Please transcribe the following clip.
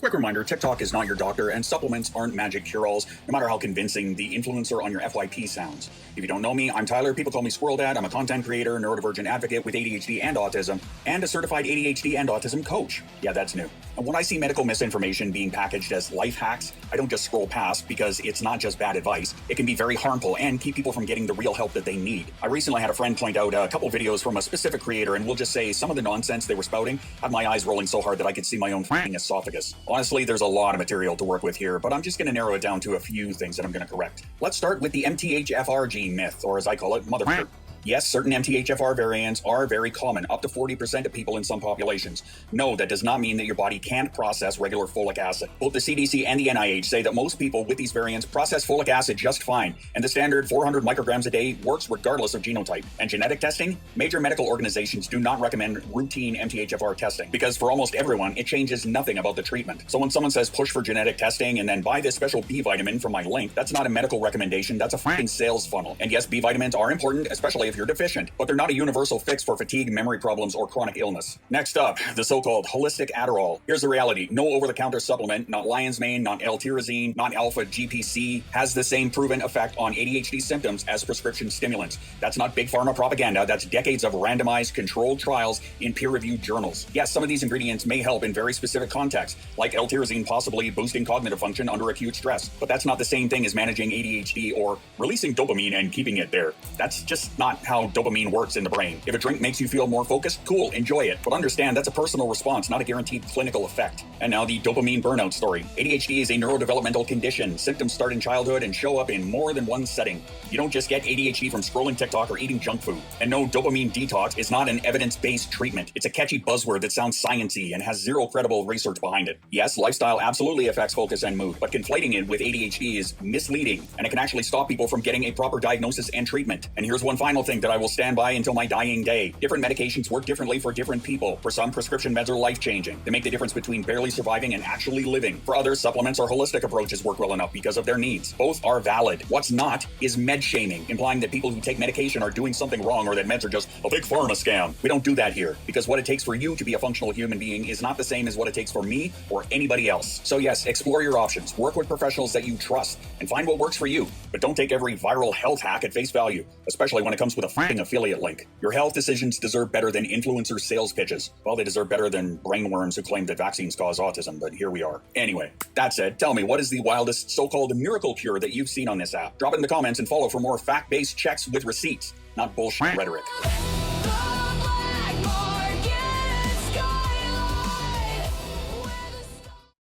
Quick reminder, TikTok is not your doctor, and supplements aren't magic cure-alls, no matter how convincing the influencer on your FYP sounds. If you don't know me, I'm Tyler. People call me Squirrel Dad. I'm a content creator, neurodivergent advocate with ADHD and autism, and a certified ADHD and autism coach. Yeah, that's new. And when I see medical misinformation being packaged as life hacks, I don't just scroll past, because it's not just bad advice. It can be very harmful and keep people from getting the real help that they need. I recently had a friend point out a couple videos from a specific creator, and we'll just say some of the nonsense they were spouting had my eyes rolling so hard that I could see my own f***ing esophagus. Honestly, there's a lot of material to work with here, but I'm just going to narrow it down to a few things that I'm going to correct. Let's start with the MTHFR gene myth, or as I call it, motherfucker. Yes, certain MTHFR variants are very common, up to 40% of people in some populations. No, that does not mean that your body can't process regular folic acid. Both the CDC and the NIH say that most people with these variants process folic acid just fine, and the standard 400 micrograms a day works regardless of genotype. And genetic testing? Major medical organizations do not recommend routine MTHFR testing, because for almost everyone, it changes nothing about the treatment. So when someone says push for genetic testing and then buy this special B vitamin from my link, that's not a medical recommendation, that's a f***ing sales funnel. And yes, B vitamins are important, especially if you're deficient, but they're not a universal fix for fatigue, memory problems, or chronic illness. Next up, the so-called holistic Adderall. Here's the reality. No over-the-counter supplement, not lion's mane, not L-tyrosine, not alpha GPC, has the same proven effect on ADHD symptoms as prescription stimulants. That's not big pharma propaganda. That's decades of randomized, controlled trials in peer-reviewed journals. Yes, some of these ingredients may help in very specific contexts, like L-tyrosine possibly boosting cognitive function under acute stress, but that's not the same thing as managing ADHD or releasing dopamine and keeping it there. That's just not how dopamine works in the brain. If a drink makes you feel more focused, cool, enjoy it. But understand that's a personal response, not a guaranteed clinical effect. And now the dopamine burnout story. ADHD is a neurodevelopmental condition. Symptoms start in childhood and show up in more than one setting. You don't just get ADHD from scrolling TikTok or eating junk food. And no, dopamine detox is not an evidence-based treatment. It's a catchy buzzword that sounds sciencey and has zero credible research behind it. Yes, lifestyle absolutely affects focus and mood, but conflating it with ADHD is misleading, and it can actually stop people from getting a proper diagnosis and treatment. And here's one final thing that I will stand by until my dying day. Different medications work differently for different people. For some, prescription meds are life-changing. They make the difference between barely surviving and actually living. For others, supplements or holistic approaches work well enough because of their needs. Both are valid. What's not is med shaming, implying that people who take medication are doing something wrong or that meds are just a big pharma scam. We don't do that here, because what it takes for you to be a functional human being is not the same as what it takes for me or anybody else. So yes, explore your options, work with professionals that you trust, and find what works for you. But don't take every viral health hack at face value, especially when it comes with a f***ing affiliate link. Your health decisions deserve better than influencer sales pitches. Well, they deserve better than brainworms who claim that vaccines cause autism, but here we are. Anyway, that said, tell me, what is the wildest so-called miracle cure that you've seen on this app? Drop it in the comments and follow for more fact-based checks with receipts, not bullshit rhetoric.